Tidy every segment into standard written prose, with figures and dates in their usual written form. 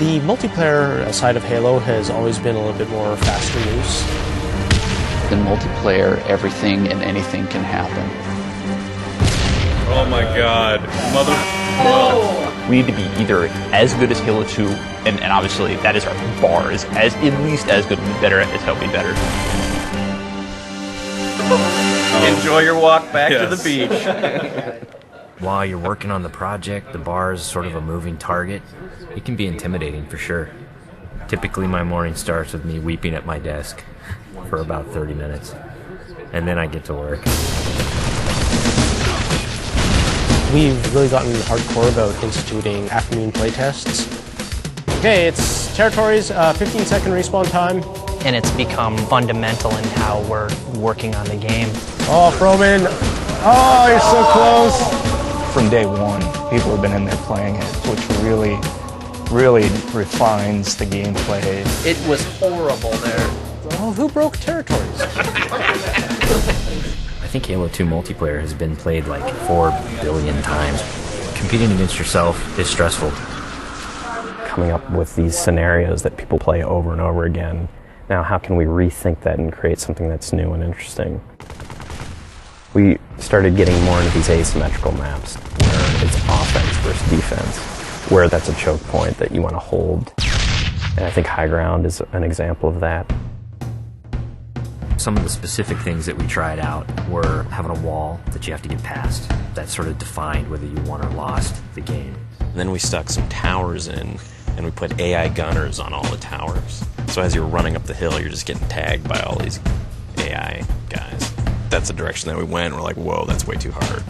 The multiplayer side of Halo has always been a little bit more fast and loose. In multiplayer, everything and anything can happen. Oh my god. Mother... No! We need to be either as good as Halo 2, and obviously that is our bar, is as at least as good, better as helping better. Enjoy your walk back to the beach. While you're working on the project, the bar is sort of a moving target. It can be intimidating for sure. Typically my morning starts with me weeping at my desk for about 30 minutes, and then I get to work. We've really gotten hardcore about instituting afternoon playtests. Okay, it's territories, 15-second respawn time. And it's become fundamental in how we're working on the game. Oh, Froman! Oh, you're so close! From day one, people have been in there playing it, which really refines the gameplay. It was horrible there. Oh, who broke territories? I think Halo 2 multiplayer has been played like 4 billion times. Competing against yourself is stressful. Coming up with these scenarios that people play over and over again. Now, how can we rethink that and create something that's new and interesting? We started getting more into these asymmetrical maps, where it's offense versus defense, where that's a choke point that you want to hold. And I think high ground is an example of that. Some of the specific things that we tried out were having a wall that you have to get past. That sort of defined whether you won or lost the game. And then we stuck some towers in, and we put AI gunners on all the towers. So as you're running up the hill, you're just getting tagged by all these AI guys. That's the direction that we went. We're like, whoa, that's way too hard.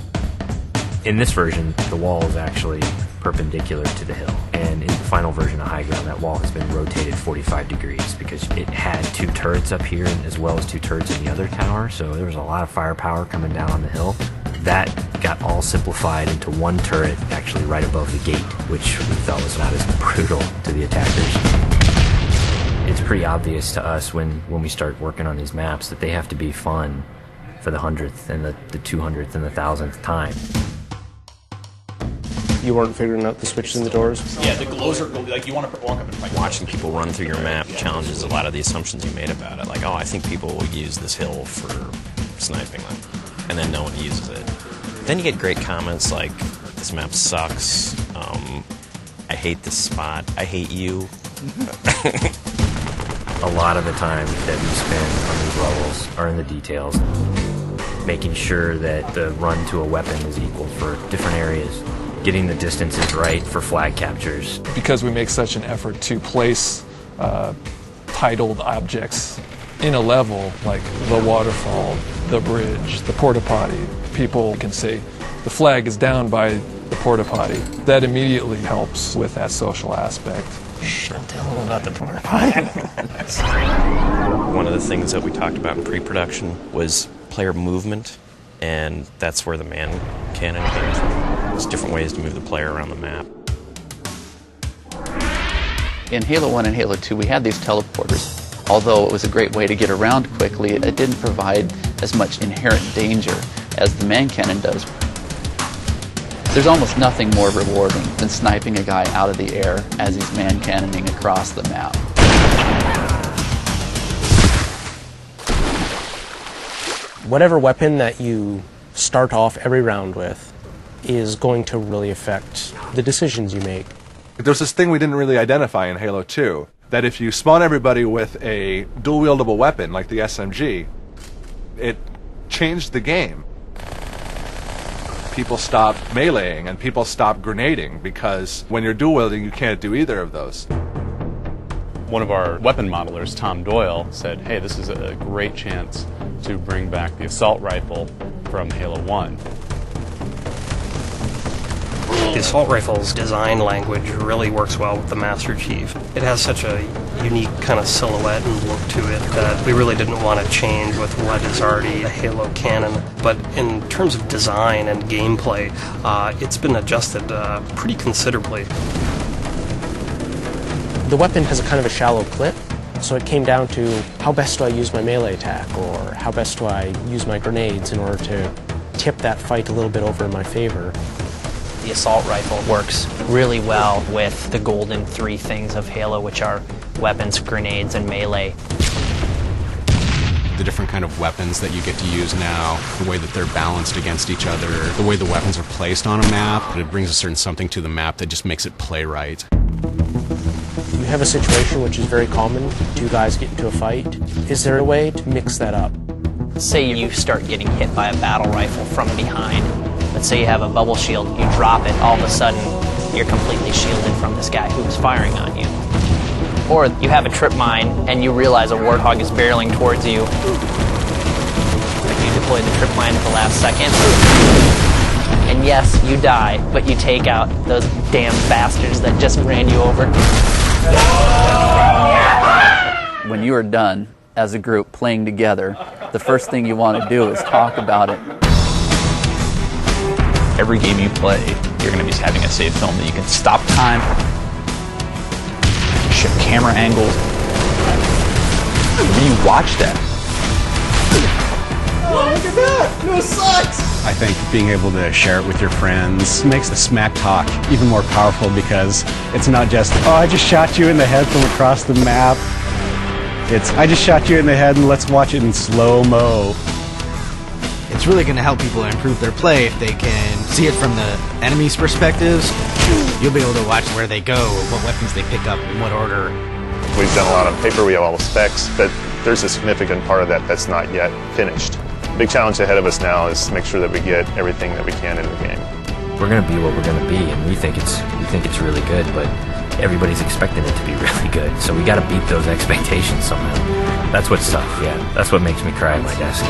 In this version, the wall is actually perpendicular to the hill. And in the final version of High Ground, that wall has been rotated 45 degrees because it had 2 turrets up here as well as 2 turrets in the other tower. So there was a lot of firepower coming down on the hill. That got all simplified into 1 turret actually right above the gate, which we felt was not as brutal to the attackers. It's pretty obvious to us when we start working on these maps that they have to be fun for the 100th and the 200th and the 1000th time. You weren't figuring out the switches and the doors? Yeah, the glows are like you want to walk up and fight. Watching people run through your map challenges a lot of the assumptions you made about it. Like, oh, I think people will use this hill for sniping them, and then no one uses it. Then you get great comments like, this map sucks, I hate this spot, I hate you. A lot of the time that we spend on these levels are in the details, making sure that the run to a weapon is equal for different areas, getting the distances right for flag captures. Because we make such an effort to place titled objects in a level, like the waterfall, the bridge, the porta potty, people can say the flag is down by the porta potty. That immediately helps with that social aspect. Don't tell them about the porta potty. One of the things that we talked about in pre-production was player movement, and that's where the man cannon came from. There's different ways to move the player around the map. In Halo 1 and Halo 2, we had these teleporters. Although it was a great way to get around quickly, it didn't provide as much inherent danger as the man cannon does. There's almost nothing more rewarding than sniping a guy out of the air as he's man cannoning across the map. Whatever weapon that you start off every round with is going to really affect the decisions you make. There's this thing we didn't really identify in Halo 2, that if you spawn everybody with a dual-wieldable weapon like the SMG, it changed the game. People stopped meleeing and people stopped grenading because when you're dual-wielding you can't do either of those. One of our weapon modelers, Tom Doyle, said, hey, this is a great chance to bring back the assault rifle from Halo 1. The assault rifle's design language really works well with the Master Chief. It has such a unique kind of silhouette and look to it that we really didn't want to change with what is already a Halo canon. But in terms of design and gameplay, it's been adjusted pretty considerably. The weapon has a kind of a shallow clip, so it came down to how best do I use my melee attack, or how best do I use my grenades in order to tip that fight a little bit over in my favor. The assault rifle works really well with the golden three things of Halo, which are weapons, grenades, and melee. The different kind of weapons that you get to use now, the way that they're balanced against each other, the way the weapons are placed on a map, it brings a certain something to the map that just makes it play right. You have a situation which is very common, two guys get into a fight. Is there a way to mix that up? Say you start getting hit by a battle rifle from behind. Let's say you have a bubble shield, you drop it, all of a sudden you're completely shielded from this guy who's firing on you. Or you have a trip mine and you realize a warthog is barreling towards you. Like you deploy the trip mine at the last second. And yes, you die, but you take out those damn bastards that just ran you over. When you are done as a group playing together, the first thing you want to do is talk about it. Every game you play, you're going to be having a save film that you can stop time, shift camera angles. When you watch that, I think being able to share it with your friends makes the smack talk even more powerful, because it's not just, oh, I just shot you in the head from across the map. It's, I just shot you in the head and let's watch it in slow-mo. It's really going to help people improve their play if they can see it from the enemy's perspectives. You'll be able to watch where they go, what weapons they pick up, in what order. We've done a lot on paper, we have all the specs, but there's a significant part of that that's not yet finished. The big challenge ahead of us now is to make sure that we get everything that we can in the game. We're going to be what we're going to be, and we think it's really good, but everybody's expecting it to be really good. So we got to beat those expectations somehow. That's what's tough. Yeah, that's what makes me cry at my desk.